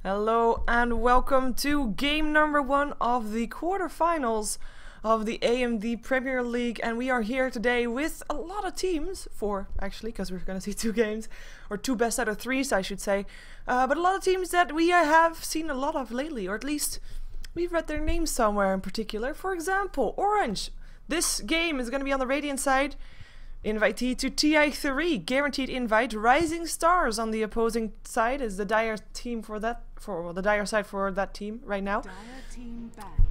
Hello and welcome to game number 1 of the quarterfinals of the AMD Premier League, and we are here today with a lot of teams, 4 actually, because we're gonna see 2 games, or 2 best out of 3s I should say, but a lot of teams that we have seen a lot of lately, or at least we've read their names somewhere in particular. For example, Orange. This game is gonna be on the Radiant side. Invitee to TI3, guaranteed invite. Rising Stars on the opposing side is the dire team for that, the dire side for that team right now.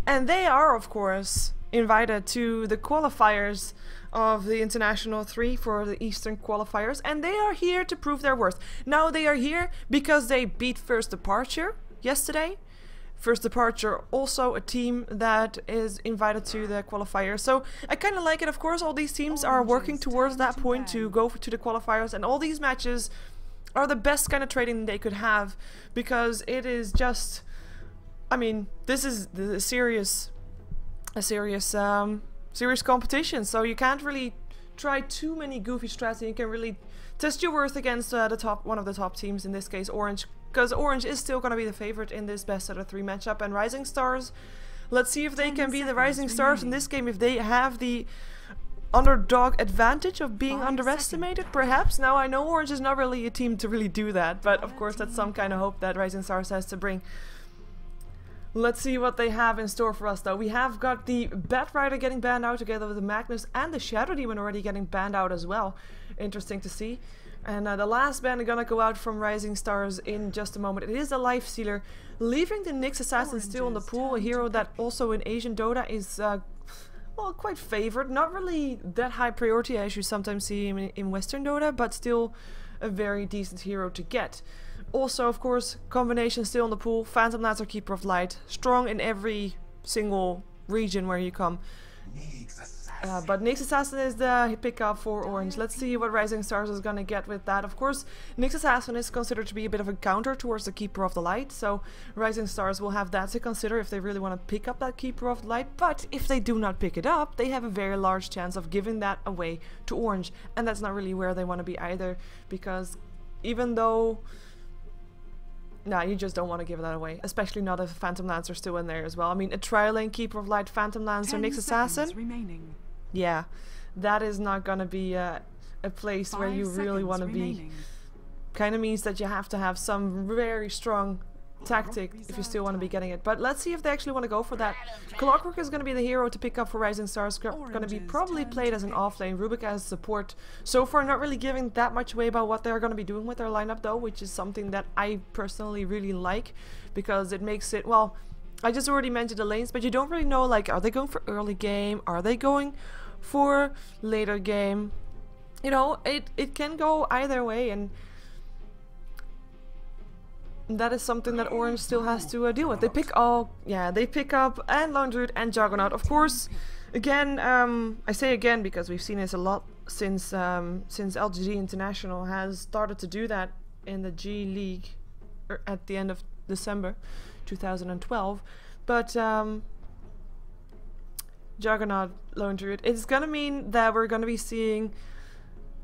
And they are, of course, invited to the qualifiers of the International 3 for the Eastern qualifiers, and they are here to prove their worth. Now they are here because they beat First Departure yesterday. First Departure, also a team that is invited to the qualifiers. So I kind of like it. Of course, all these teams are working towards that point to go to the qualifiers, and all these matches are the best kind of trading they could have, because it is just, I mean, this is a serious competition. So you can't really try too many goofy strats, and you can really test your worth against one of the top teams, in this case Orange. Because Orange is still going to be the favorite in this best out of 3 matchup. And Rising Stars, let's see if they can be the Rising Stars in this game, if they have the underdog advantage of being underestimated, perhaps. Now I know Orange is not really a team to really do that, but of course that's some kind of hope that Rising Stars has to bring. Let's see what they have in store for us though. We have got the Bat Rider getting banned out together with the Magnus, and the Shadow Demon already getting banned out as well. Interesting to see. And the last ban is gonna go out from Rising Stars in just a moment. It is the Life Stealer, leaving the Nyx Assassin still in the pool, a hero that also in Asian Dota is well, quite favored. Not really that high priority as you sometimes see in Western Dota, but still a very decent hero to get. Also, of course, combination still in the pool. Phantom Lancer, Keeper of Light, strong in every single region where you come. But Nyx Assassin is the pickup for Orange. Let's see what Rising Stars is gonna get with that. Of course, Nyx Assassin is considered to be a bit of a counter towards the Keeper of the Light, so Rising Stars will have that to consider if they really want to pick up that Keeper of the Light. But if they do not pick it up, they have a very large chance of giving that away to Orange, and that's not really where they want to be either, because even though... Nah, you just don't want to give that away, especially not if Phantom Lancer still in there as well. I mean, a Trial Lane, Keeper of Light, Phantom Lancer, Nyx Assassin. Yeah, that is not gonna be a place where you really want to be. Kind of means that you have to have some very strong tactic if you still want to be getting it. But let's see if they actually want to go for that. Clockwork is going to be the hero to pick up for Rising Stars. Going to be probably played as an offlane. Rubik as support. So far not really giving that much away about what they're going to be doing with their lineup though, which is something that I personally really like, because it makes it, well, I just already mentioned the lanes, but you don't really know, like, are they going for early game? Are they going for later game? You know, it can go either way, and that is something that Orange still has to deal with. They pick they pick up and Lone Druid and Juggernaut. Of course, again, I say again because we've seen this a lot since LGD International has started to do that in the G League at the end of December 2012. But Juggernaut, Lone Druid, it's gonna mean that we're gonna be seeing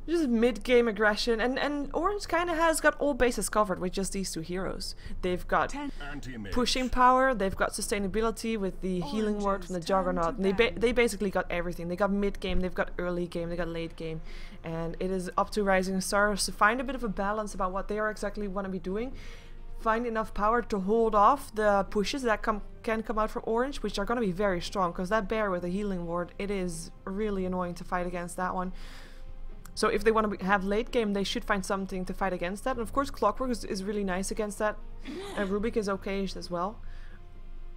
just mid-game aggression, and Orange kind of has got all bases covered with just these 2 heroes. They've got pushing power, they've got sustainability with the healing ward from the Juggernaut, and they basically got everything. They got mid-game, they've got early game, they got late game, and it is up to Rising Stars to find a bit of a balance about what they are exactly want to be doing. Find enough power to hold off the pushes that can come out from Orange, which are going to be very strong, because that bear with a healing ward, it is really annoying to fight against that one. So if they want to have late game, they should find something to fight against that. And of course Clockwork is really nice against that, and Rubik is okay as well.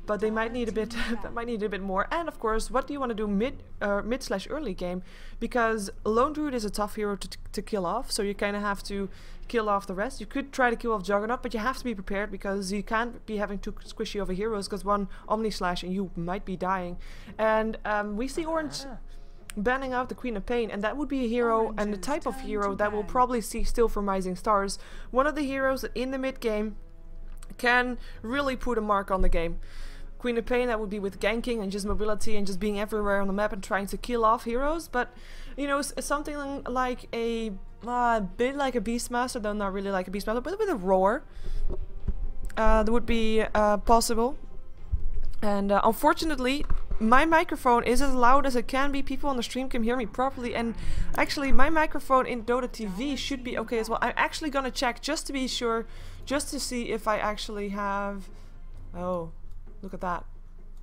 But they might need a bit that might need a bit more. And of course, what do you want to do mid/early game? Because Lone Druid is a tough hero to kill off, so you kind of have to kill off the rest. You could try to kill off Juggernaut, but you have to be prepared, because you can't be having 2 squishy over heroes, because one Omni Slash and you might be dying. And we see Orange banning out the Queen of Pain, and that would be a hero and the type of hero that we'll probably see still from Rising Stars. One of the heroes that in the mid game can really put a mark on the game. Queen of Pain, that would be with ganking and just mobility and just being everywhere on the map and trying to kill off heroes. But you know, something like a bit like a Beastmaster, though not really like a Beastmaster, but with a roar. that would be possible. And unfortunately, my microphone is as loud as it can be. People on the stream can hear me properly, and actually my microphone in Dota TV should be okay as well. I'm actually gonna check just to be sure, just to see if I actually have... Oh, look at that.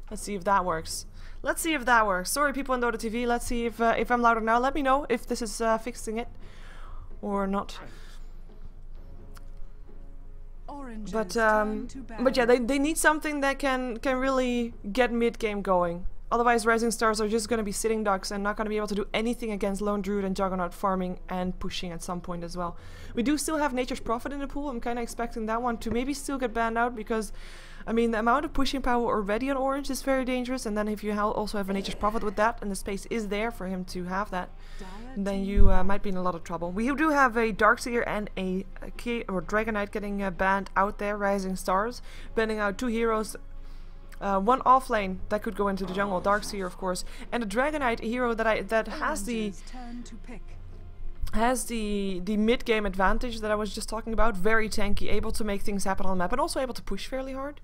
Let's see if that works. Let's see if that works. Sorry people on Dota TV, let's see if I'm louder now. Let me know if this is fixing it or not. But yeah, they need something that can really get mid game going. Otherwise, Rising Stars are just going to be sitting ducks and not going to be able to do anything against Lone Druid and Juggernaut farming and pushing at some point as well. We do still have Nature's Prophet in the pool. I'm kind of expecting that one to maybe still get banned out because, I mean, the amount of pushing power already on Orange is very dangerous. And then if you also have a Nature's Prophet with that and the space is there for him to have that, then you might be in a lot of trouble. We do have a Darkseer and a Dragon Knight getting banned out there, Rising Stars, banning out 2 heroes. One offlane that could go into the jungle, Darkseer of course, and a Dragon Knight hero that has the mid game advantage that I was just talking about. Very tanky, able to make things happen on the map, and also able to push fairly hard.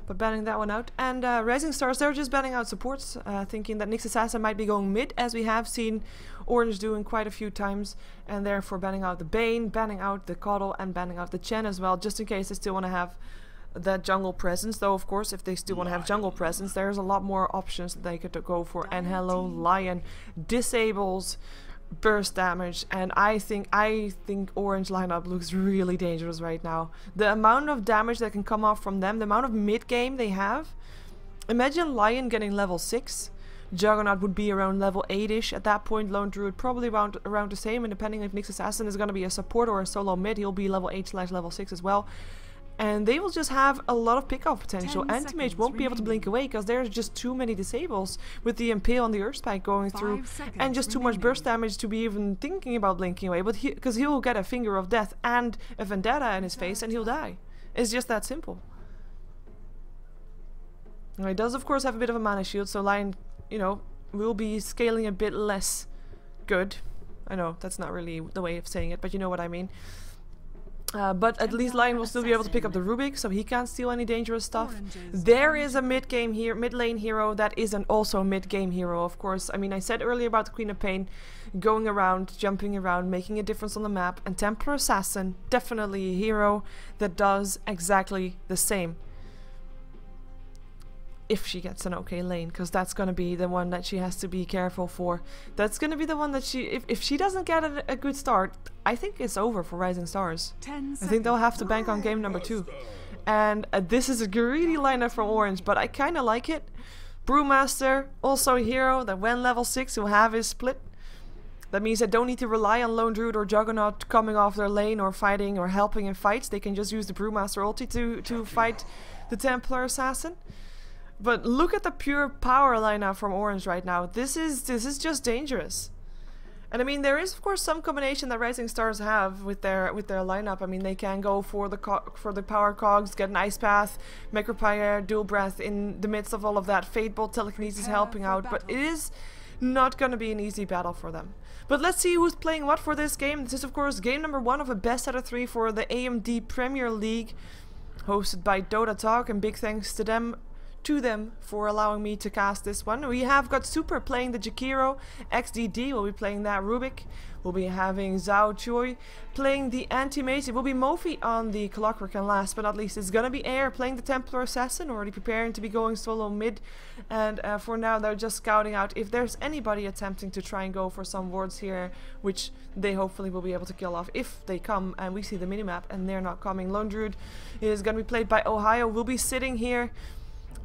But banning that one out. And Rising Stars, they're just banning out supports, thinking that Nyx Assassin might be going mid, as we have seen Orange doing quite a few times, and therefore banning out the Bane, banning out the Coddle, and banning out the Chen as well, just in case they still want to have that jungle presence. Though of course, if they still want to have jungle presence, there's a lot more options that they could go for. And hello, Lion disables burst damage, and I think Orange lineup looks really dangerous right now. The amount of damage that can come off from them, the amount of mid game they have. Imagine Lion getting level 6. Juggernaut would be around level 8ish at that point. Lone Druid probably around the same, and depending if Nyx Assassin is going to be a support or a solo mid, he'll be level 8/level 6 as well. And they will just have a lot of pickup potential. Anti-Mage won't be able to blink away because there's just too many disables with the Impale and the Earth Spike going through, and just too much burst damage to be even thinking about blinking away. But because he will get a Finger of Death and a Vendetta in his face and he'll die. It's just that simple. And he does of course have a bit of a mana shield, so Lion, you know, will be scaling a bit less good. I know that's not really the way of saying it, but you know what I mean. But at least Lion will still be able to pick up the Rubik, so he can't steal any dangerous stuff. There is a mid lane hero that is also a mid game hero, of course. I mean, I said earlier about the Queen of Pain going around, jumping around, making a difference on the map, and Templar Assassin, definitely a hero that does exactly the same. If she gets an okay lane, because that's going to be the one that she has to be careful for. That's going to be the one that if she doesn't get a good start, I think it's over for Rising Stars. I think they'll have to bank on game number 2. And this is a greedy lineup from Orange, but I kind of like it. Brewmaster, also a hero that when level 6 will have his split. That means they don't need to rely on Lone Druid or Juggernaut coming off their lane or fighting or helping in fights. They can just use the Brewmaster ulti to fight the Templar Assassin. But look at the pure power lineup from Orange right now. This is just dangerous. And I mean, there is of course some combination that Rising Stars have with their lineup. I mean, they can go for the power cogs, get an Ice Path, Macropire, Dual Breath in the midst of all of that. Fate Bolt, Telekinesis helping out, but it is not going to be an easy battle for them. But let's see who's playing what for this game. This is of course game number 1 of a best out of 3 for the AMD Premier League, hosted by Dota Talk, and big thanks to them for allowing me to cast this one. We have got Super playing the Jakiro, XDD will be playing that Rubik, we'll be having Zhao Choi playing the Anti-Mage, it will be Mofi on the Clockwork, and last but not least it's gonna be Air playing the Templar Assassin, already preparing to be going solo mid, and for now they're just scouting out if there's anybody attempting to try and go for some wards here, which they hopefully will be able to kill off if they come, and we see the minimap and they're not coming. Lone Druid is gonna be played by Ohio, will be sitting here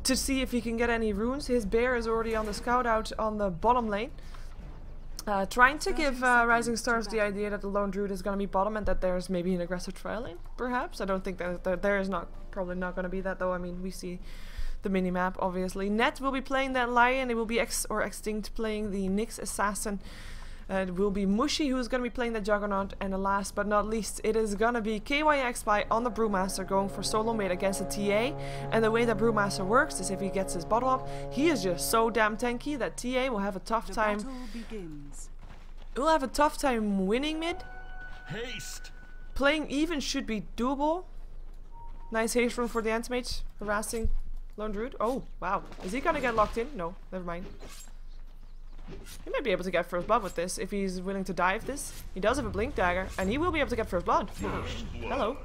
to see if he can get any runes. His bear is already on the scout out on the bottom lane. Trying to give Rising Stars the idea that the Lone Druid is going to be bottom and that there's maybe an aggressive trial lane, perhaps. I don't think that there is probably not going to be that though. I mean, we see the minimap obviously. Net will be playing that Lion, it will be Extinct playing the Nyx Assassin. It will be Mushi who's going to be playing the Juggernaut, and last but not least it is going to be KYXY on the Brewmaster going for solo mid against a TA. And the way that Brewmaster works is if he gets his bottle up, he is just so damn tanky that TA will have a tough time. Will have a tough time winning mid. Haste. Playing even should be doable. Nice haste rune for the anti-mage. Harassing Lone Druid. Oh, wow. Is he gonna get locked in? No, never mind. He might be able to get first blood with this if he's willing to dive this. He does have a blink dagger, and he will be able to get first blood. Hello.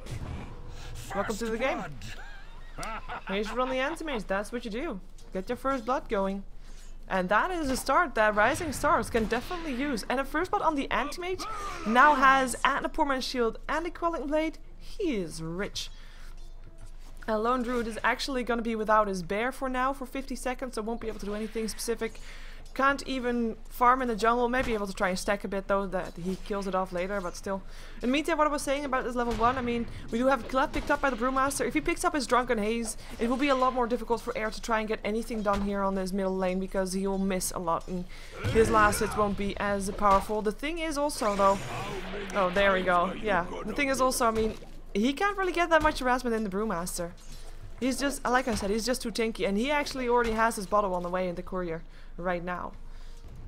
Welcome to the game. Haste rune on the anti-mage. That's what you do. Get your first blood going. And that is a start that Rising Stars can definitely use. And a first blood on the anti-mage now has and a Poor Man's Shield and a Quelling Blade. He is rich. And Lone Druid is actually going to be without his bear for now for 50 seconds, so won't be able to do anything specific. Can't even farm in the jungle. May be able to try and stack a bit though, that he kills it off later, but still. In the meantime, what I was saying about this level 1, I mean, we do have Glad picked up by the Brewmaster. If he picks up his Drunken Haze, it will be a lot more difficult for Air to try and get anything done here on this middle lane, because he will miss a lot and his last hits won't be as powerful. The thing is also though, oh there we go, yeah. The thing is also, I mean, he can't really get that much harassment in the Brewmaster. He's just, like I said, he's just too tanky, and he actually already has his bottle on the way in the courier right now.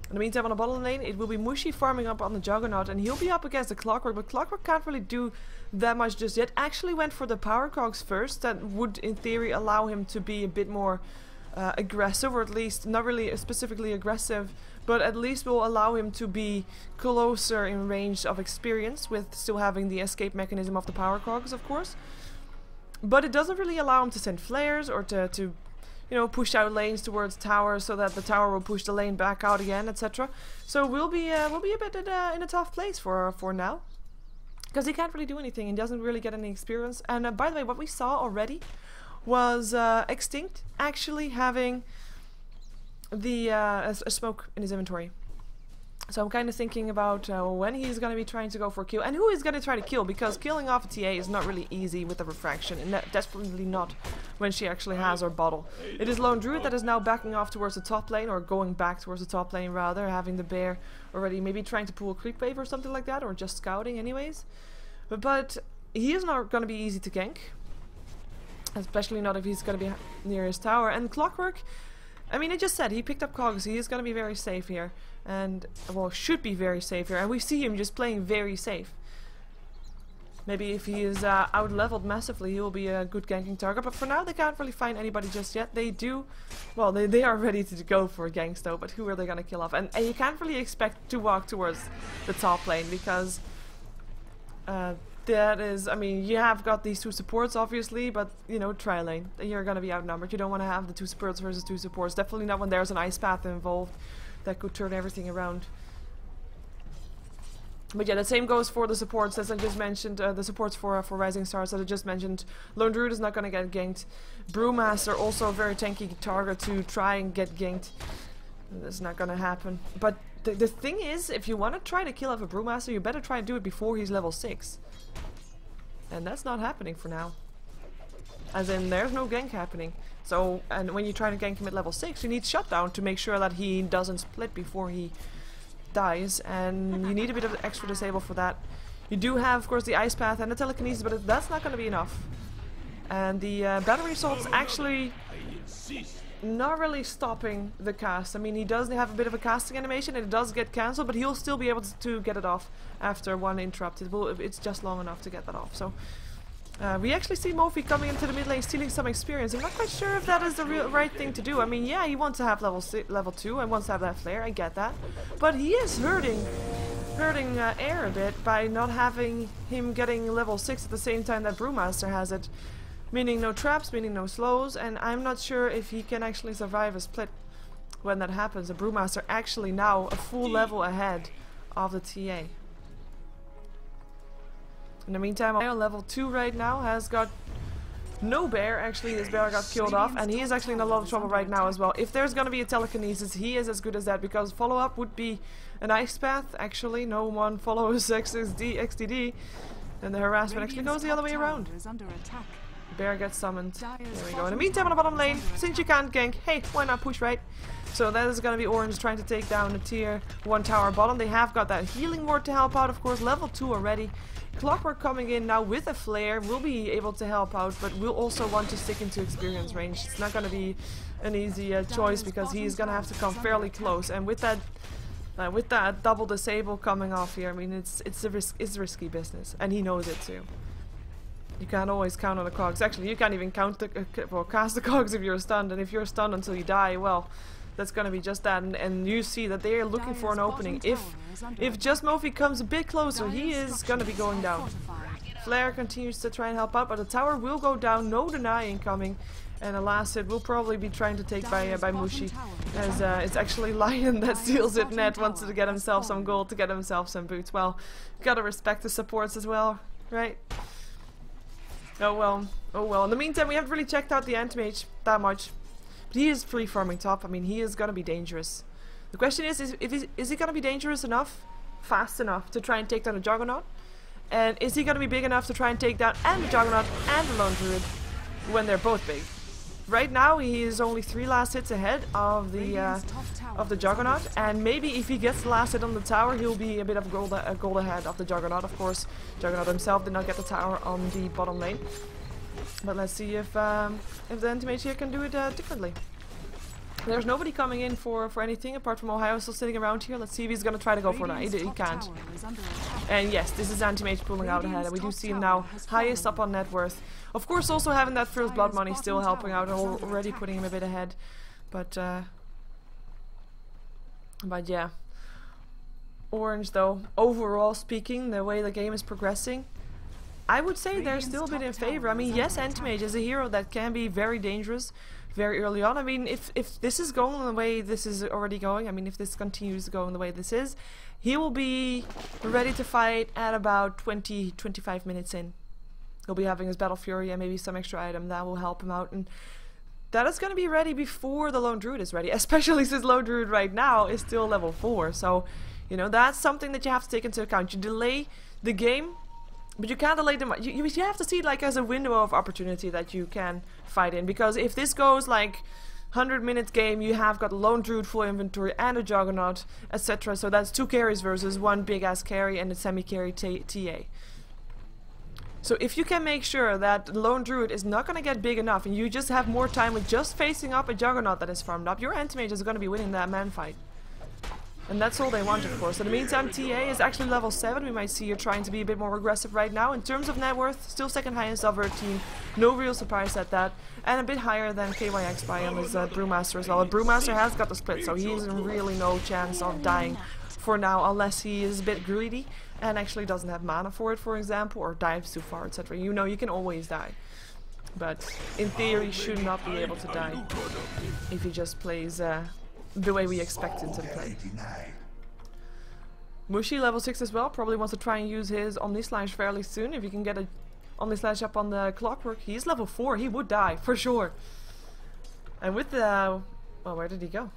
In the meantime, on the bottom lane, it will be Mushi farming up on the Juggernaut, and he'll be up against the Clockwork, but Clockwork can't really do that much just yet. Actually went for the Power Cogs first. That would, in theory, allow him to be a bit more aggressive, or at least, not really specifically aggressive, but at least will allow him to be closer in range of experience, with still having the escape mechanism of the Power Cogs, of course. But it doesn't really allow him to send flares, or to you know, push out lanes towards towers so that the tower will push the lane back out again, etc. So we'll be a bit in a tough place for now, because he can't really do anything and doesn't really get any experience. And by the way, what we saw already was Extinct actually having the a smoke in his inventory. So I'm kind of thinking about when he's going to be trying to go for a kill, and who he's going to try to kill, because killing off a TA is not really easy with the refraction, and definitely not when she actually has her bottle. It is Lone Druid that is now backing off towards the top lane, or going back towards the top lane rather, having the bear already maybe trying to pull a creep wave or something like that, or just scouting anyways. But he is not going to be easy to gank, especially not if he's going to be near his tower. And Clockwork, I mean, I just said he picked up Cogs, he is going to be very safe here. And, well, should be very safe here. And we see him just playing very safe. Maybe if he is out-leveled massively, he will be a good ganking target. But for now, they can't really find anybody just yet. They do... Well, they are ready to go for ganks, though. But who are they going to kill off? And you can't really expect to walk towards the top lane, because... that is... I mean, you have got these two supports, obviously. But, you know, tri lane. You're going to be outnumbered. You don't want to have the two supports versus two supports. Definitely not when there's an ice path involved. That could turn everything around. But yeah, the same goes for the supports as I just mentioned, the supports for Rising Stars that I just mentioned. Lone Druid is not going to get ganked. Brewmaster also a very tanky target to try and get ganked. That's not going to happen. But the thing is, if you want to try to kill off a Brewmaster, you better try and do it before he's level 6. And that's not happening for now. As in, there's no gank happening. So, and when you try to gank him at level 6, you need Shutdown to make sure that he doesn't split before he dies. And you need a bit of extra disable for that. You do have, of course, the Ice Path and the Telekinesis, but that's not going to be enough. And the Battery Assault's actually not really stopping the cast. I mean, he does have a bit of a casting animation, and it does get cancelled, but he'll still be able to get it off after one interrupt. It's just long enough to get that off. So... we actually see Mofi coming into the mid lane, stealing some experience. I'm not quite sure if that is the right thing to do. I mean, yeah, he wants to have level 2 and wants to have that flare, I get that. But he is hurting Air a bit by not having him getting level 6 at the same time that Brewmaster has it. Meaning no traps, meaning no slows, and I'm not sure if he can actually survive a split when that happens. The Brewmaster actually now a full level ahead of the TA. In the meantime, level 2 right now has got no bear. Actually, his bear got killed off, and he is actually in a lot of trouble right now as well. If there's gonna be a telekinesis, he is as good as that, because follow-up would be an ice path. Actually, no one follows XDD, and the harassment actually goes the other way around. Bear gets summoned. There we go. In the meantime, on the bottom lane, since you can't gank, hey, why not push right? So that is going to be Orange trying to take down the tier 1 tower bottom. They have got that healing ward to help out, of course, level 2 already. Clockwork coming in now with a flare will be able to help out, but will also want to stick into experience range. It's not going to be an easy choice, because he's going to have to come fairly close. And with that double disable coming off here, I mean, it's risky business, and he knows it too. You can't always count on the cogs. Actually, you can't even count the well, cast the cogs if you're stunned, and if you're stunned until you die, well, that's gonna be just that. And you see that they are looking for an opening. If just Mofi comes a bit closer, he is gonna be going down. Flare continues to try and help out, but the tower will go down. No denying coming. And the last hit will probably be trying to take by Mushi, as it's actually Lion that steals it. Ned wants to get himself some gold, to get himself some boots. Well, gotta respect the supports as well, right? Oh well, oh well. In the meantime, we haven't really checked out the Anti-Mage that much. But he is free farming top. I mean, he is gonna be dangerous. The question is he gonna be dangerous enough, fast enough to try and take down a Juggernaut? And is he gonna be big enough to try and take down and the Juggernaut and the Lone Druid when they're both big? Right now he is only 3 last hits ahead of the Juggernaut, and maybe if he gets the last hit on the tower, he'll be a bit of gold ahead of the Juggernaut. Of course, Juggernaut himself did not get the tower on the bottom lane, but let's see if the Anti-Mage here can do it differently. There's nobody coming in for anything apart from Ohio still sitting around here. Let's see if he's gonna try to go for that. He can't. And yes, this is Anti-Mage pulling out ahead, and we do see him now highest up on net worth. Of course, also having that first blood money still helping out and already putting him a bit ahead. But yeah. Orange though, overall speaking, the way the game is progressing, I would say they're still a bit in favor. I mean, yes, Anti-Mage is a hero that can be very dangerous very early on. I mean, if this is going the way this is already going, I mean, if this continues going the way this is, he will be ready to fight at about 20-25 minutes in. He'll be having his Battle Fury and maybe some extra item that will help him out, and that is going to be ready before the Lone Druid is ready, especially since Lone Druid right now is still level 4. So, you know, that's something that you have to take into account. You delay the game, but you can't delay them. You have to see it like as a window of opportunity that you can fight in, because if this goes like 100-minute game, you have got Lone Druid full inventory and a Juggernaut, etc. So that's 2 carries versus 1 big ass carry and a semi-carry TA. So if you can make sure that the Lone Druid is not going to get big enough and you just have more time with just facing up a Juggernaut that is farmed up, your Anti-Mage is going to be winning that man fight. And that's all they want, of course. In the meantime, TA is actually level 7. We might see her trying to be a bit more aggressive right now. In terms of net worth, still second highest of her team. No real surprise at that. And a bit higher than KYX by him is Brewmaster as well. Brewmaster has got the split, so he has really no chance of dying for now, unless he is a bit greedy and actually doesn't have mana for it, for example, or dives too far, etc. You know, you can always die. But in theory, should not be able to die if he just plays the way we expect him to play. Mushi, level 6 as well, probably wants to try and use his Omni Slash fairly soon. If he can get a Omni Slash up on the Clockwork, he's level 4, he would die, for sure. And with the... well, where did he go?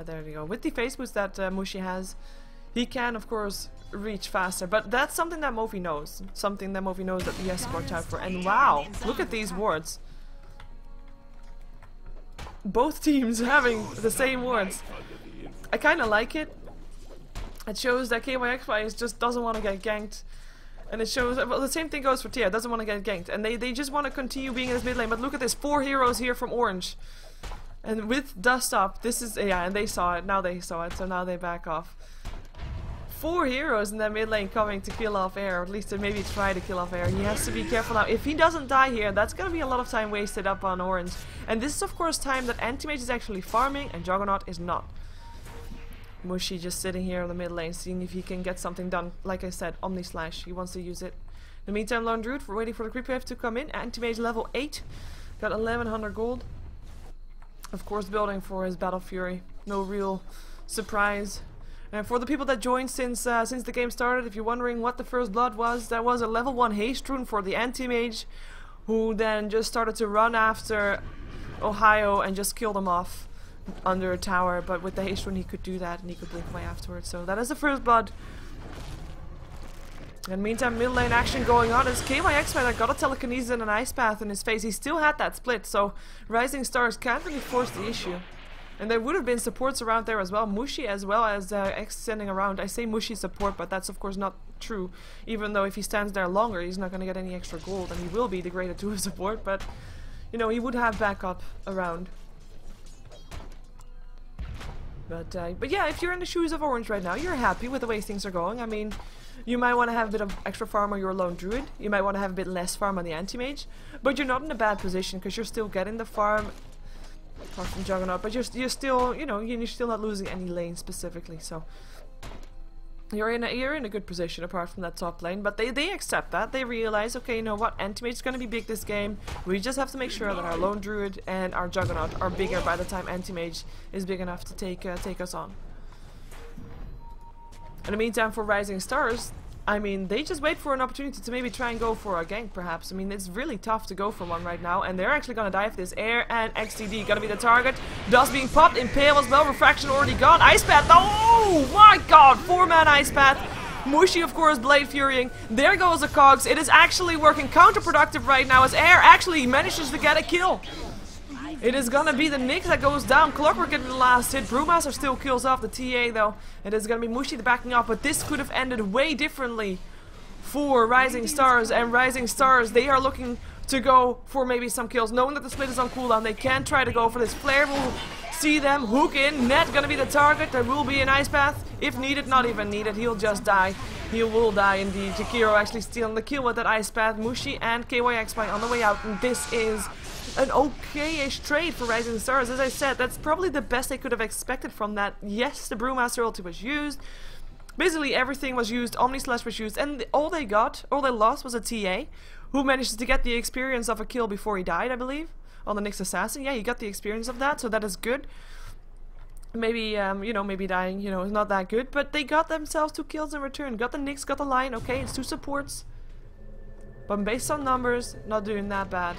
There we go. With the face boost that Mushi has, he can, of course, reach faster. But that's something that Mofi knows. Something that Mofi knows that he has to watch out for. And wow, look at these wards. Both teams having the same wards. I kind of like it. It shows that KYXY just doesn't want to get ganked. And it shows, well, the same thing goes for Tia, doesn't want to get ganked. And they just want to continue being in this mid lane. But look at this, 4 heroes here from Orange. And with Dust Up, this is, yeah, and they saw it, now they saw it, so now they back off. 4 heroes in that mid lane coming to kill off air, or at least to maybe try to kill off air. He has to be careful now. If he doesn't die here, that's gonna be a lot of time wasted up on Orange. And this is of course time that Anti-Mage is actually farming and Juggernaut is not. Mushi just sitting here in the mid lane, seeing if he can get something done. Like I said, Omni Slash, he wants to use it. In the meantime, Lone Druid, we're waiting for the creep wave to come in. Anti-Mage level 8, got 1100 gold. Of course, building for his Battle Fury. No real surprise. And for the people that joined since the game started, if you're wondering what the first blood was, that was a level 1 haste rune for the Anti-Mage, who then just started to run after Ohio and just killed him off under a tower. But with the haste rune he could do that and he could blink away afterwards. So that is the first blood. And meantime, mid lane action going on as KYX that got a telekinesis and an ice path in his face. He still had that split, so Rising Stars can't really force the issue. And there would have been supports around there as well. Mushi as well as extending around. I say Mushi support, but that's of course not true. Even though if he stands there longer, he's not going to get any extra gold. And he will be degraded to a support, but you know, he would have backup around. But yeah, if you're in the shoes of Orange right now, you're happy with the way things are going. I mean, you might want to have a bit of extra farm on your lone druid. You might want to have a bit less farm on the anti-mage. But you're not in a bad position because you're still getting the farm apart from Juggernaut. But you're still, you know, you're still not losing any lane specifically. So you're in a good position apart from that top lane. But they accept that. They realize, okay, you know what, anti-mage is going to be big this game. We just have to make sure that our lone druid and our Juggernaut are bigger by the time anti-mage is big enough to take us on. In the meantime, for Rising Stars, I mean, they just wait for an opportunity to maybe try and go for a gank, perhaps. I mean, it's really tough to go for one right now, and they're actually gonna die for this. Air and XTD gonna be the target. Dust being popped, Impale as well, Refraction already gone. Ice Path, oh my god, 4-man Ice Path. Mushi, of course, Blade Furying. There goes the cogs. It is actually working counterproductive right now as Air actually manages to get a kill. It is gonna be the Nyx that goes down. Clockwork getting the last hit. Brewmaster still kills off the TA though. It is gonna be Mushi the backing off, but this could have ended way differently for Rising Stars. And Rising Stars, they are looking to go for maybe some kills. Knowing that the split is on cooldown, they can try to go for this. Flare will see them, hook in. Net gonna be the target. There will be an Ice Path. If needed, not even needed. He'll just die. He will die indeed. Jakiro actually stealing the kill with that Ice Path. Mushi and KYXY on the way out. And this is an okay-ish trade for Rising Stars. As I said, that's probably the best they could have expected from that. Yes, the Brewmaster ulti was used. Basically everything was used, Omni Slash was used, and all they lost was a TA, who managed to get the experience of a kill before he died, I believe, on the Nyx Assassin. Yeah, he got the experience of that, so that is good. Maybe, you know, maybe dying, you know, is not that good, but they got themselves 2 kills in return. Got the Nyx, got the Lion, okay, it's 2 supports. But based on numbers, not doing that bad.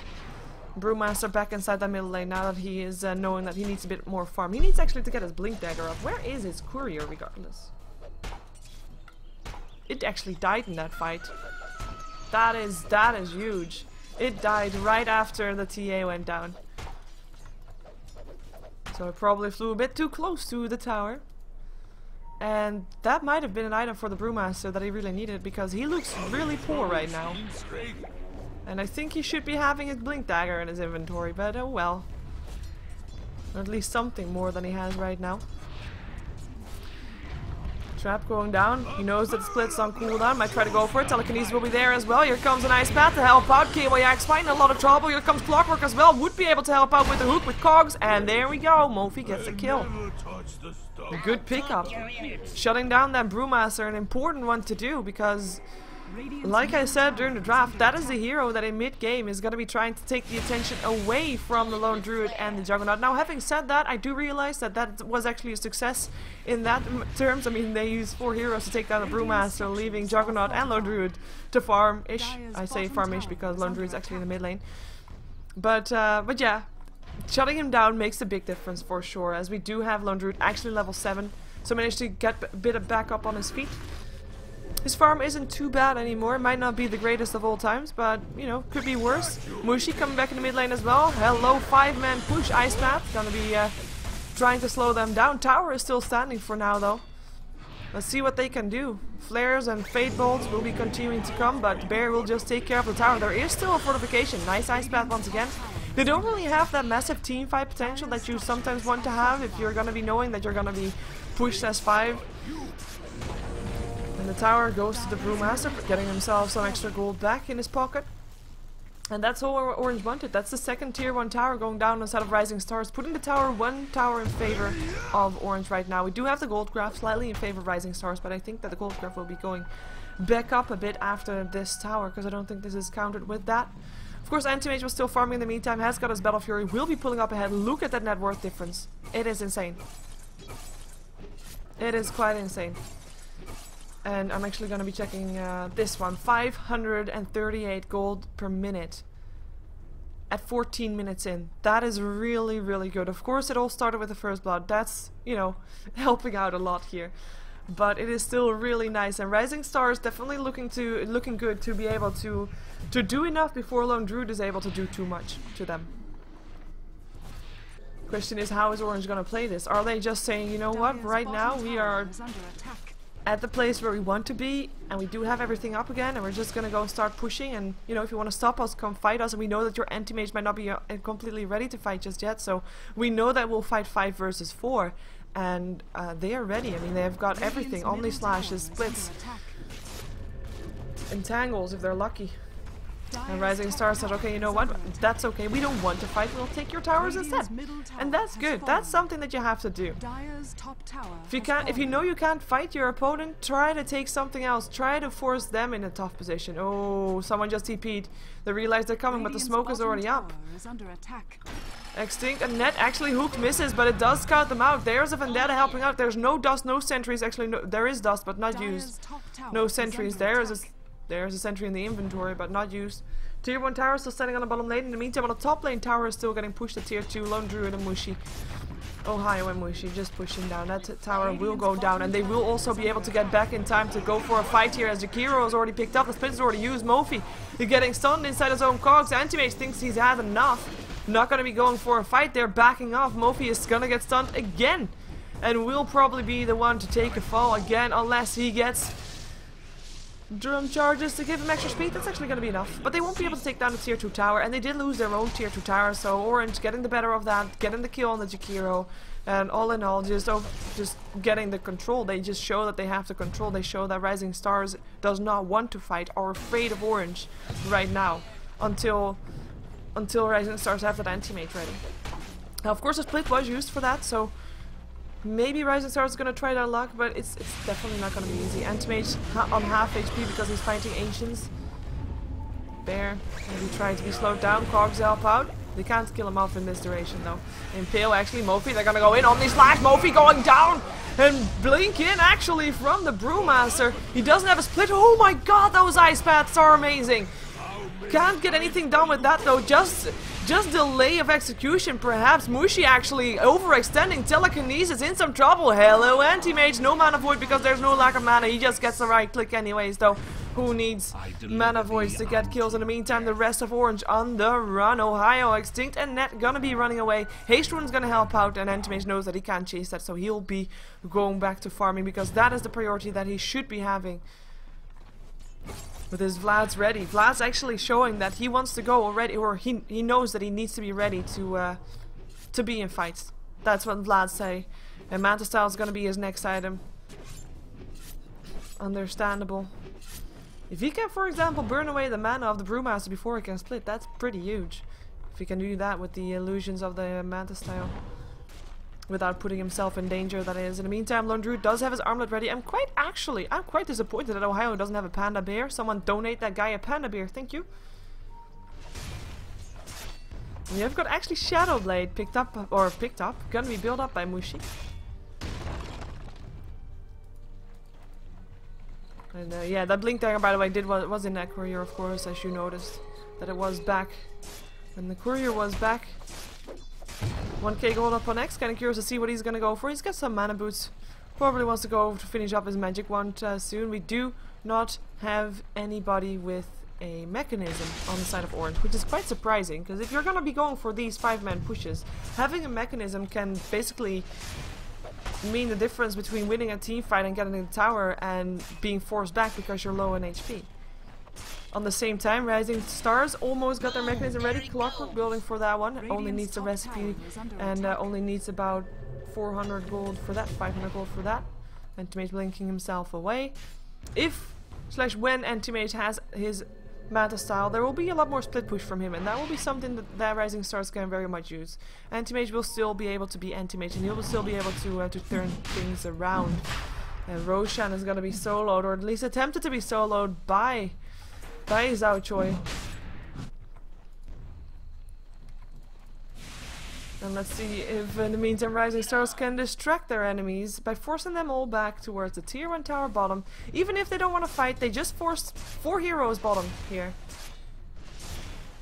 Brewmaster back inside that middle lane now that he is knowing that he needs a bit more farm. He needs actually to get his Blink Dagger up. Where is his courier regardless? It actually died in that fight. That is huge. It died right after the TA went down. So it probably flew a bit too close to the tower. And that might have been an item for the Brewmaster that he really needed because he looks really poor right now. And I think he should be having his Blink Dagger in his inventory, but oh well. Or at least something more than he has right now. Trap going down. He knows that split's on cooldown. Might try to go for it. Telekinesis will be there as well. Here comes an Ice Path to help out. KYX in a lot of trouble. Here comes Clockwork as well. Would be able to help out with the hook with Cogs. And there we go. Mofi gets a kill. A good pickup. Shutting down that Brewmaster, an important one to do because, like I said during the draft, that is the hero that in mid-game is going to be trying to take the attention away from the Lone Druid and the Juggernaut. Now, having said that, I do realize that that was actually a success in that terms. I mean, they used 4 heroes to take down the Brewmaster, leaving Juggernaut and Lone Druid to farm-ish. I say farm-ish because Lone Druid is actually in the mid lane. But yeah, shutting him down makes a big difference for sure, as we do have Lone Druid actually level 7, so managed to get a bit of back up on his feet. His farm isn't too bad anymore. It might not be the greatest of all times, but, you know, could be worse. Mushi coming back in the mid lane as well. Hello, 5-man push. Ice Path gonna be trying to slow them down. Tower is still standing for now, though. Let's see what they can do. Flares and Fate Bolts will be continuing to come, but Bear will just take care of the tower. There is still a fortification. Nice Ice Path once again. They don't really have that massive team fight potential that you sometimes want to have if you're gonna be knowing that you're gonna be pushed as 5. And the tower goes to the Brewmaster, getting himself some extra gold back in his pocket. And that's all Orange wanted. That's the second tier 1 tower going down instead of Rising Stars, putting the tower 1 tower in favor of Orange right now. We do have the gold graph slightly in favor of Rising Stars, but I think that the gold graph will be going back up a bit after this tower, because I don't think this is counted with that. Of course, Anti-Mage was still farming in the meantime, has got his Battle Fury, will be pulling up ahead. Look at that net worth difference. It is insane. It is quite insane. And I'm actually going to be checking this one. 538 gold per minute at 14 minutes in. That is really, really good. Of course, it all started with the first blood. That's, you know, helping out a lot here. But it is still really nice. And Rising Star is definitely looking good to be able to do enough before Lone Druid is able to do too much to them. Question is, how is Orange going to play this? Are they just saying, you know what, right now we are at the place where we want to be, and we do have everything up again, and we're just gonna go start pushing, and you know, if you want to stop us, come fight us, and we know that your anti-mage might not be completely ready to fight just yet, so we know that we'll fight 5 versus 4, and they are ready. I mean, they've got everything. Omni Slashes, Splits, Entangles if they're lucky. And Rising Star said, okay, you know what? That's okay. We don't want to fight. We'll take your towers instead. And that's good. That's something that you have to do. If you know you can't fight your opponent, try to take something else. Try to force them in a tough position. Oh, someone just TP'd. They realize they're coming, but the smoke is already up. Extinct and Net actually hooked misses, but it does scout them out. There's a Vendetta helping out. There's no dust, no sentries. Actually, no, there is dust, but not used. No sentries. There's a sentry in the inventory, but not used. Tier 1 tower still standing on the bottom lane. In the meantime, on the top lane, tower is still getting pushed to Tier 2. Lone Druid and Mushi. Ohio and Mushi just pushing down. That tower will go down, and they will also be able to get back in time to go for a fight here, as Jakiro is already picked up. The split is already used. Mofi is getting stunned inside his own cogs. Antimage thinks he's had enough. Not going to be going for a fight. They're backing off. Mofi is going to get stunned again, and will probably be the one to take a fall again, unless he gets drum charges to give him extra speed. That's actually going to be enough. But they won't be able to take down the Tier 2 tower, and they did lose their own Tier 2 tower, so Orange getting the better of that, getting the kill on the Jakiro, and all in all, just getting the control. They just show that they have the control. They show that Rising Stars does not want to fight or afraid of Orange right now, until Rising Stars have that anti-mage ready. Now, of course, a split was used for that, so maybe Rising Stars is going to try their luck, but it's definitely not going to be easy. Anti-mage on half HP because he's fighting Ancients. Bear, maybe trying to be slowed down. Cogs help out. They can't kill him off in this duration though. Impale actually, Mofi, they're going to go in. Omni Slash, Mofi going down! And blink in actually from the Brewmaster. He doesn't have a split. Oh my god, those ice paths are amazing! Can't get anything done with that though. Just delay of execution perhaps. Mushi actually overextending. Telekinesis in some trouble. Hello Anti-Mage. No mana void because there's no lack of mana. He just gets the right click anyways though. Who needs mana voids to get kills? In the meantime, the rest of Orange on the run. Ohio, Extinct and Net gonna be running away. Haste Rune's gonna help out, and Anti-Mage knows that he can't chase that, so he'll be going back to farming because that is the priority that he should be having. With his Vlad's ready. Vlad's actually showing that he wants to go already, or he knows that he needs to be ready to be in fights. That's what Vlad say. And Manta Style is gonna be his next item. Understandable. If he can, for example, burn away the mana of the Brewmaster before he can split, that's pretty huge. If he can do that with the illusions of the Manta Style. Without putting himself in danger, that is. In the meantime, Lone Druid does have his armlet ready. I'm quite disappointed that Ohio doesn't have a panda bear. Someone donate that guy a panda bear, thank you. We have got actually Shadowblade picked up, gonna be built up by Mushi. And yeah, that blink dagger, by the way, was in that courier, of course, as you noticed that it was back. When the courier was back. 1k gold up on X. Kind of curious to see what he's gonna go for. He's got some mana boots. Probably wants to go to finish up his magic wand soon. We do not have anybody with a mechanism on the side of Orange, which is quite surprising, because if you're gonna be going for these 5-man pushes, having a mechanism can basically mean the difference between winning a team fight and getting in the tower and being forced back because you're low in HP. On the same time, Rising Stars almost got their mechanism ready. Clockwork building for that one. Only needs a recipe and only needs about 400 gold for that, 500 gold for that. Anti-Mage blinking himself away. If/when Anti-Mage has his Manta Style, there will be a lot more split push from him, and that will be something that Rising Stars can very much use. Anti-Mage will still be able to be Anti-Mage, and he will still be able to turn things around. And Roshan is going to be soloed, or at least attempted to be soloed by Zhao Choi. And let's see if in the meantime Rising Stars can distract their enemies by forcing them all back towards the tier 1 tower bottom. Even if they don't want to fight, they just forced 4 heroes bottom here.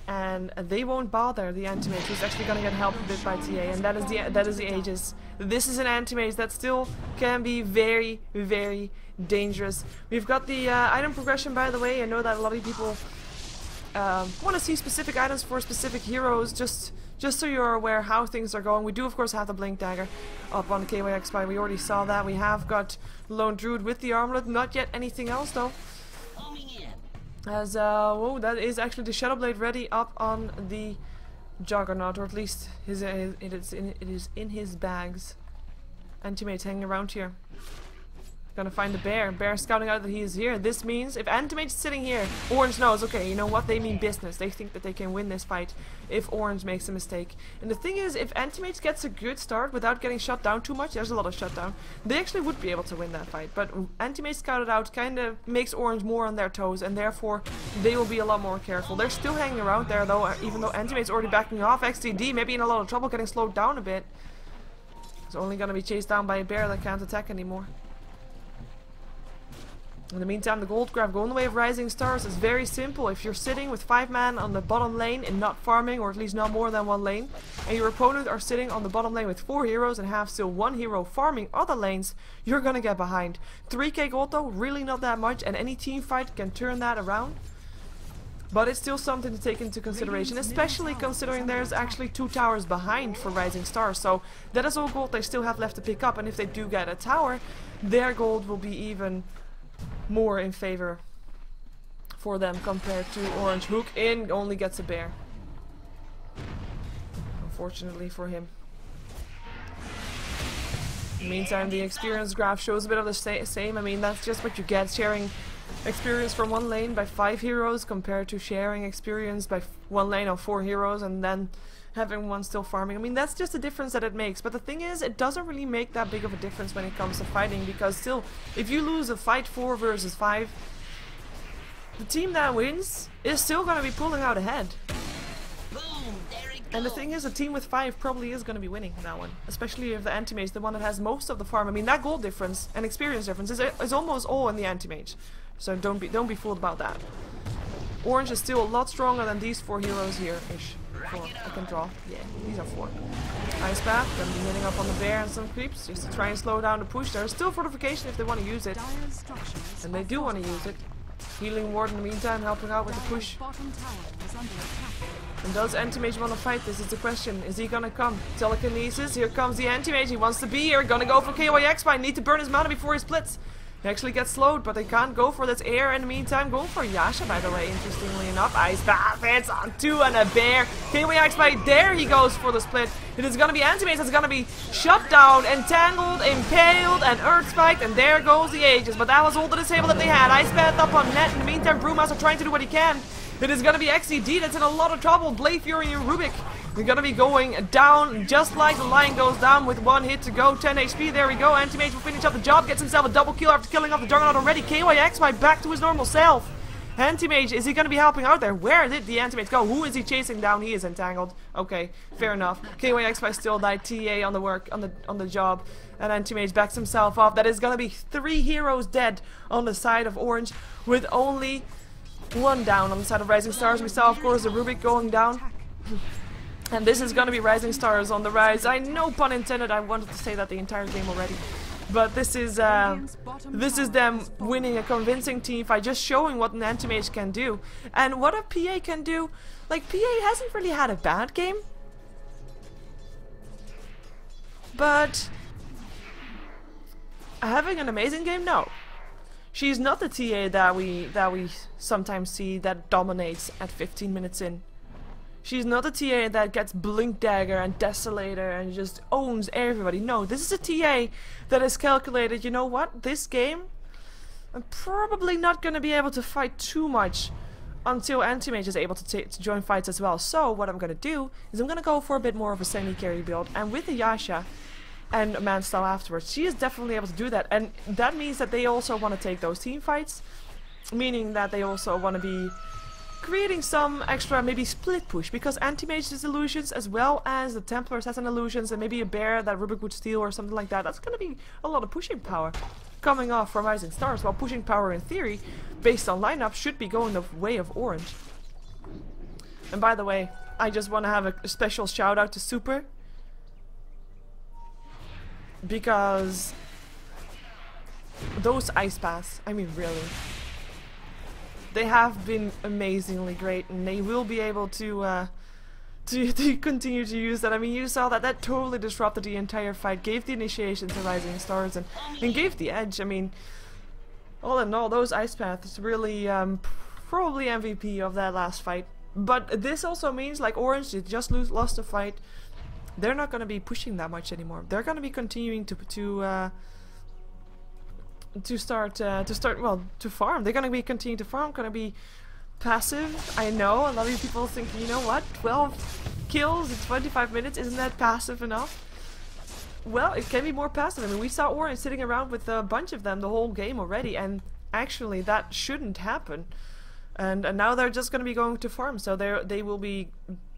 And they won't bother the Anti-Mage, who's actually gonna get helped a bit by TA, and that is the Aegis. This is an Anti-Mage that still can be very, very dangerous. We've got the item progression, by the way. I know that a lot of people want to see specific items for specific heroes, just so you're aware how things are going. We do of course have the Blink Dagger up on KYX Spy. We already saw that. We have got Lone Druid with the armlet, not yet anything else though. As whoa, that is actually the Shadowblade ready up on the Juggernaut, or at least it is in his bags. Anti-Mate's hanging around here. Gonna find the bear. Bear scouting out that he is here. This means if Anti-Mate's sitting here, Orange knows, okay, you know what? They mean business. They think that they can win this fight if Orange makes a mistake. And the thing is, if Anti-Mate gets a good start without getting shut down too much, there's a lot of shutdown, they actually would be able to win that fight. But Anti-Mate scouted out kind of makes Orange more on their toes, and therefore they will be a lot more careful. They're still hanging around there though, even though Anti-Mate's already backing off. XTD maybe in a lot of trouble, getting slowed down a bit. He's only gonna be chased down by a bear that can't attack anymore. In the meantime, the gold grab going the way of Rising Stars is very simple. If you're sitting with 5 man on the bottom lane and not farming, or at least not more than 1 lane, and your opponent are sitting on the bottom lane with 4 heroes and have still 1 hero farming other lanes, you're gonna get behind. 3k gold though, really not that much, and any team fight can turn that around. But it's still something to take into consideration, especially considering there's actually 2 towers behind for Rising Stars. So that is all gold they still have left to pick up, and if they do get a tower, their gold will be even more in favor for them compared to Orange. Hook in, only gets a bear. Unfortunately for him. In the meantime, the experience graph shows a bit of the same. I mean, that's just what you get, sharing experience from 1 lane by 5 heroes compared to sharing experience by 1 lane of 4 heroes and then having 1 still farming. I mean, that's just the difference that it makes. But the thing is, it doesn't really make that big of a difference when it comes to fighting, because still, if you lose a fight 4 versus 5, the team that wins is still going to be pulling out ahead. And the thing is, a team with 5 probably is going to be winning that one, especially if the Anti-Mage is the one that has most of the farm. I mean, that gold difference and experience difference is almost all in the Anti-Mage, so don't be fooled about that. Orange is still a lot stronger than these 4 heroes here-ish. 4. I can draw. Yeah, these are 4. Ice Bath, gonna be hitting up on the bear and some creeps just to try and slow down the push. There's still fortification if they want to use it. And they do want to use it. Healing Ward in the meantime, helping out with the push. And does Anti-Mage want to fight? This is the question. Is he gonna come? Telekinesis, here comes the Anti-Mage. He wants to be here. Gonna go for KYX, but I need to burn his mana before he splits. He actually gets slowed, but they can't go for this air in the meantime. Going for Yasha, by the way, interestingly enough. Ice Bath hits on 2 and a bear. KYX by there he goes for the split. It is gonna be Anti-Mage that's gonna be shut down, entangled, impaled, and earth spiked, and there goes the Aegis. But that was all the disable that they had. Ice Bath up on net. In the meantime, Brewmaster trying to do what he can. It is gonna be XCD that's in a lot of trouble. Blade Fury and Rubik. They're gonna be going down just like the lion goes down with 1 hit to go. 10 HP, there we go. Anti-Mage will finish up the job, gets himself a double kill after killing off the Juggernaut already. KYXY back to his normal self. Anti-Mage, is he gonna be helping out there? Where did the Anti-Mage go? Who is he chasing down? He is entangled. Okay, fair enough. KYXY still died. TA on the work, on the job. And Anti-Mage backs himself off. That is gonna be 3 heroes dead on the side of Orange with only 1 down on the side of Rising Stars. We saw, of course, the Rubik going down. And this is gonna be Rising Stars on the rise. I know, pun intended, I wanted to say that the entire game already. But this is them winning a convincing team fight, just showing what an Anti-Mage can do. And what a PA can do. Like, PA hasn't really had a bad game. But having an amazing game? No. She's not the TA that we sometimes see that dominates at 15 minutes in. She's not a TA that gets Blink Dagger and Desolator and just owns everybody. No, this is a TA that has calculated, you know what, this game, I'm probably not going to be able to fight too much until Anti-Mage is able to join fights as well. So what I'm going to do is I'm going to go for a bit more of a semi-carry build. And with the Yasha and Manstyle afterwards, she is definitely able to do that. And that means that they also want to take those team fights. Meaning that they also want to be creating some extra, maybe split push, because Anti-Mage has illusions as well as the Templar Assassin illusions and maybe a bear that Rubik would steal or something like that. That's going to be a lot of pushing power coming off from Rising Stars, while pushing power in theory, based on lineup, should be going the way of Orange. And by the way, I just want to have a special shout out to Super, because those ice paths, I mean really, they have been amazingly great, and they will be able to continue to use that. I mean, you saw that totally disrupted the entire fight, gave the initiation to Rising Stars, and gave the edge. I mean, all in all, those ice paths really probably MVP of that last fight. But this also means, like, Orange just lost the fight, they're not going to be pushing that much anymore. They're going to be continuing to farm. They're going to be continuing to farm. Going to be passive. I know a lot of you people think, you know what, 12 kills in 25 minutes, isn't that passive enough? Well, it can be more passive. I mean, we saw Orange sitting around with a bunch of them the whole game already, and actually that shouldn't happen. And now they're just going to be going to farm, so they will be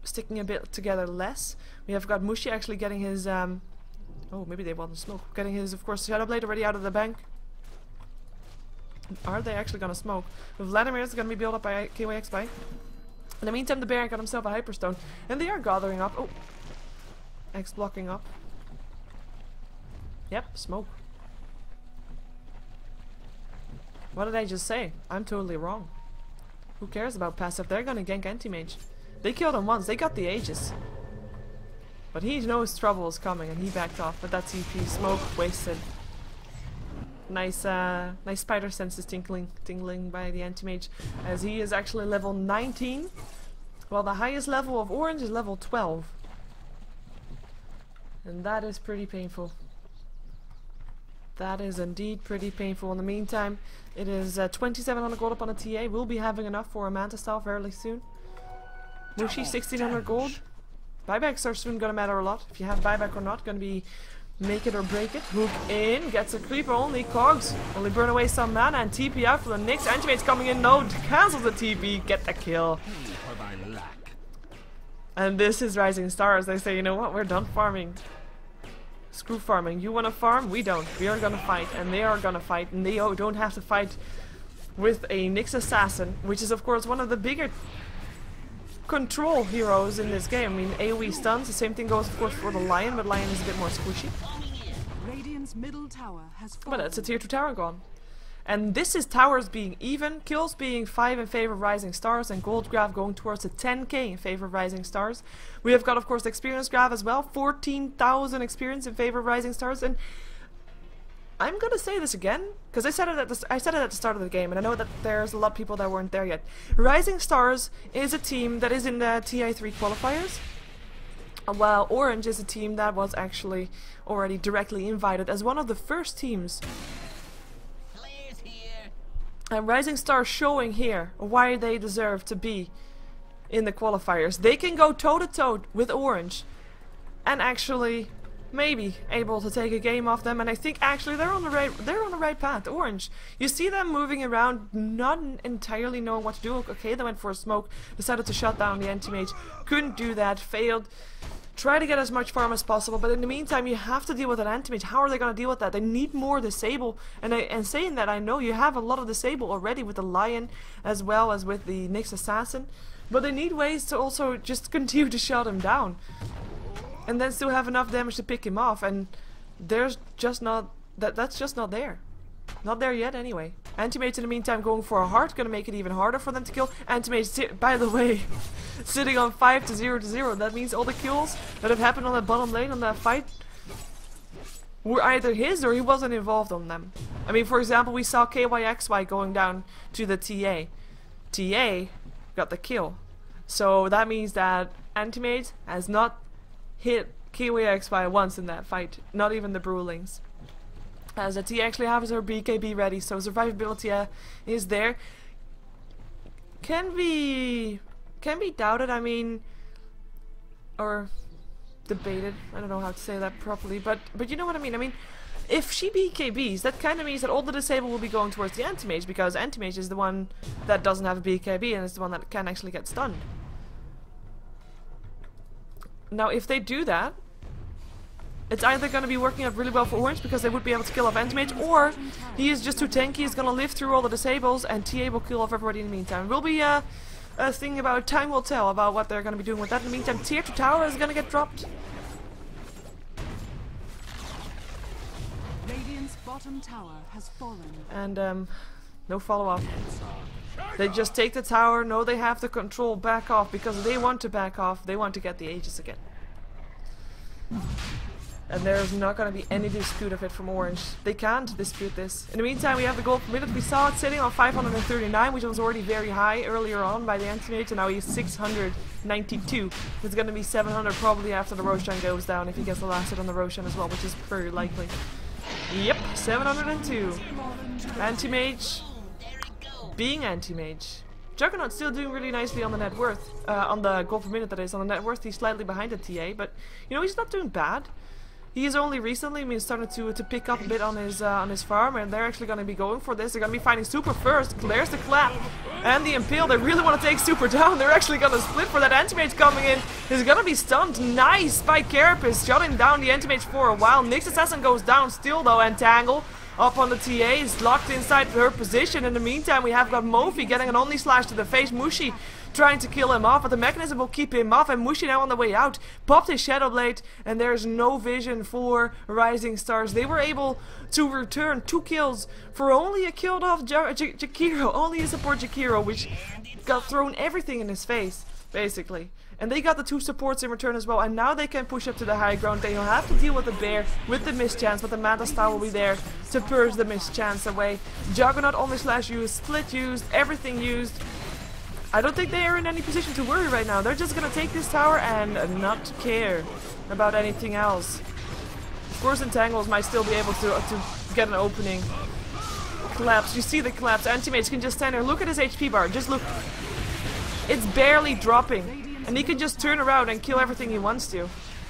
sticking a bit together less. We have got Mushi actually getting his oh, maybe they want to smoke. Getting his, of course, Shadow Blade already out of the bank. Are they actually going to smoke? Vladimir is going to be built up by KYXY. In the meantime, the Baron got himself a Hyperstone, and they are gathering up. Oh, X blocking up. Yep, smoke. What did I just say? I'm totally wrong. Who cares about passive? They're gonna gank anti-mage. They killed him once, they got the Aegis. But he knows trouble is coming and he backed off. But that TP smoke wasted. Nice nice spider senses tingling by the anti-mage, as he is actually level 19. While the highest level of Orange is level 12. And that is pretty painful. That is indeed pretty painful. In the meantime, it is 2700 gold up on a TA. We'll be having enough for a Manta Style fairly soon. Mushi, 1600 gold. Buybacks are soon gonna matter a lot. If you have buyback or not, gonna be make it or break it. Hook in, gets a creeper, only cogs. Only burn away some mana and TP out for the Nyx. Anti-Mate's coming in, no, cancels the TP, get the kill. And this is Rising Stars. They say, you know what, we're done farming. Screw farming. You wanna farm? We don't. We are gonna fight, and they are gonna fight, and they don't have to fight with a Nyx Assassin, which is of course one of the bigger control heroes in this game. I mean, AoE stuns, the same thing goes of course for the Lion, but Lion is a bit more squishy. Radiant's middle tower has but it's a tier 2 tower gone. And this is towers being even, kills being 5 in favor of Rising Stars, and gold graph going towards a 10k in favor of Rising Stars. We have got of course the experience graph as well, 14,000 experience in favor of Rising Stars. And I'm gonna say this again, because I said it at the start of the game, and I know that there's a lot of people that weren't there yet. Rising Stars is a team that is in the TI3 qualifiers, while Orange is a team that was actually already directly invited as one of the first teams. And Rising Stars showing here why they deserve to be in the qualifiers. They can go toe to toe with Orange and actually maybe able to take a game off them, and I think actually they're on the right path. Orange, you see them moving around, not entirely knowing what to do. Okay, they went for a smoke, decided to shut down the anti-mage, couldn't do that, failed. Try to get as much farm as possible, but in the meantime you have to deal with an anti-mage. How are they going to deal with that? They need more disable, and saying that, I know you have a lot of disable already with the Lion as well as with the Nyx Assassin, but they need ways to also just continue to shut him down and then still have enough damage to pick him off, and there's just not that's just not there. Not there yet anyway. Anti-Mage in the meantime going for a heart, gonna make it even harder for them to kill. Anti-Mage, by the way, sitting on 5 to 0 to 0. That means all the kills that have happened on that bottom lane on that fight were either his or he wasn't involved on them. I mean, for example, we saw KYXY going down to the TA. TA got the kill. So that means that Anti-Mage has not hit KYXY once in that fight. Not even the Brewlings. As a T actually has her BKB ready, so survivability is there. Can be doubted, I mean, or debated. I don't know how to say that properly, but you know what I mean. I mean, if she BKBs, that kind of means that all the disable will be going towards the anti-mage, because anti-mage is the one that doesn't have a BKB and is the one that can actually get stunned. Now, if they do that, it's either going to be working out really well for Orange because they would be able to kill off anti-mage, or he is just too tanky, he's going to live through all the disables, and TA will kill off everybody in the meantime. Will be a thing about time will tell about what they're going to be doing with that. In the meantime, tier 2 tower is going to get dropped. Radiant's bottom tower has fallen. And no follow-up. They just take the tower, know they have the control, back off, because they want to back off, they want to get the Aegis again. And there's not going to be any dispute of it from Orange. They can't dispute this. In the meantime, we have the gold per minute. We saw it sitting on 539, which was already very high earlier on by the anti-mage, and now he's 692. It's going to be 700 probably after the Roshan goes down, if he gets the last hit on the Roshan as well, which is very likely. Yep, 702. Anti-mage being anti-mage. Juggernaut still doing really nicely on the net worth. On the gold per minute, that is. On the net worth, he's slightly behind the TA, but, you know, he's not doing bad. He has only recently started to pick up a bit on his farm, and they're actually going to be going for this. They're going to be finding Super first. There's the clap and the impale. They really want to take Super down. They're actually going to split for that anti-mage coming in. He's going to be stunned. Nice by Carapace, shutting down the anti-mage for a while. Nyx Assassin goes down still though, and Tangle up on the TA is locked inside her position. In the meantime, we have got Mofi getting an only slash to the face. Mushi trying to kill him off, but the mechanism will keep him off, and Mushi now on the way out popped his Shadow Blade, and there's no vision for Rising Stars. They were able to return 2 kills for only a killed off Jakiro, only a support Jakiro, which got thrown everything in his face, basically. And they got the 2 supports in return as well, and now they can push up to the high ground. They'll have to deal with the bear, with the mischance, but the Manta Star will be there to purge the mischance away. Juggernaut only slash used, split used, everything used. I don't think they are in any position to worry right now. They're just gonna take this tower and not care about anything else. Of course, Entangles might still be able to get an opening. Collapse. You see the collapse. Anti-mage can just stand there. Look at his HP bar. Just look. It's barely dropping. And he can just turn around and kill everything he wants to.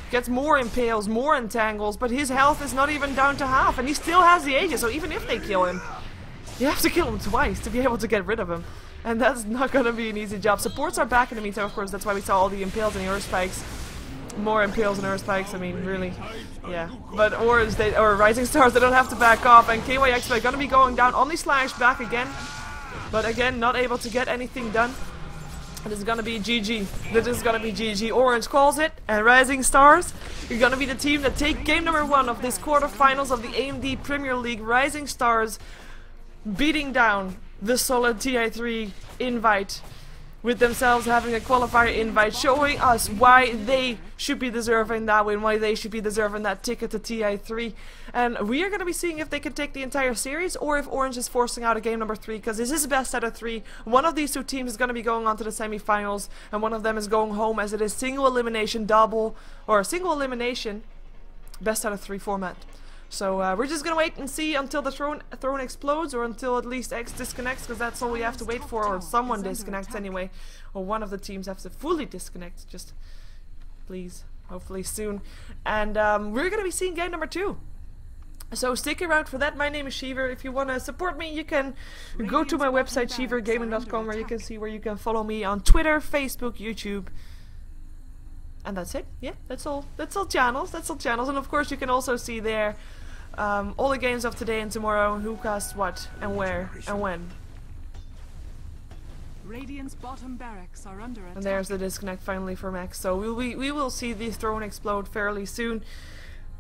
Gets more impales, more entangles, but his health is not even down to half. And he still has the Aegis, so even if they kill him, you have to kill him twice to be able to get rid of him. And that's not gonna be an easy job. Supports are back in the meantime, of course. That's why we saw all the impales and the earth spikes. More impales and earth spikes. I mean, really, yeah. But or Rising Stars, they don't have to back off. And KYX are gonna be going down. Only slash back again, but again, not able to get anything done. This is gonna be GG. This is gonna be GG. Orange calls it, and Rising Stars, you're gonna be the team that take game number 1 of this quarterfinals of the AMD Premier League. Rising Stars beating down the solid TI3 invite, with themselves having a qualifier invite, showing us why they should be deserving that win, why they should be deserving that ticket to TI3. And we are going to be seeing if they can take the entire series, or if Orange is forcing out a game number 3, because this is best out of 3. One of these 2 teams is going to be going on to the semi-finals, and one of them is going home, as it is single elimination double, or single elimination best out of 3 format. So we're just gonna wait and see until the throne explodes, or until at least X disconnects, because that's all we have to wait for, or someone disconnects anyway, or one of the teams have to fully disconnect, just please, hopefully soon. And we're gonna be seeing game number 2. So stick around for that. My name is Sheever. If you want to support me, you can go to my website SheeverGaming.com, where you can see where you can follow me on Twitter, Facebook, YouTube. And that's it. Yeah, that's all channels. That's all channels. And of course, you can also see there all the games of today and tomorrow, who casts what and where and when. Radiant's bottom barracks are under attack. And there's the disconnect finally from X. So we will see the throne explode fairly soon.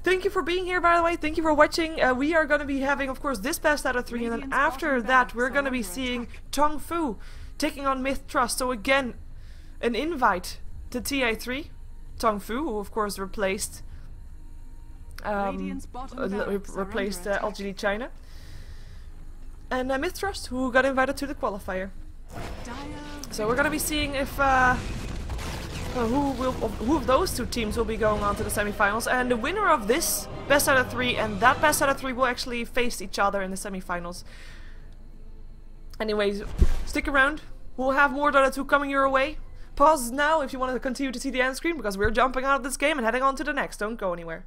Thank you for being here, by the way. Thank you for watching. We are going to be having, of course, this best out of 3, and then after that, we're going to be seeing Tong Fu taking on Myth Trust. So again, an invite to TI3. Tong Fu, who of course replaced LGD China, and Myth Trust, who got invited to the qualifier. So we're gonna be seeing if who of those 2 teams will be going on to the semi-finals, and the winner of this best out of 3 and that best out of 3 will actually face each other in the semi-finals. Anyways, stick around. We'll have more Dota 2 coming your way. Pause now if you want to continue to see the end screen, because we're jumping out of this game and heading on to the next. Don't go anywhere.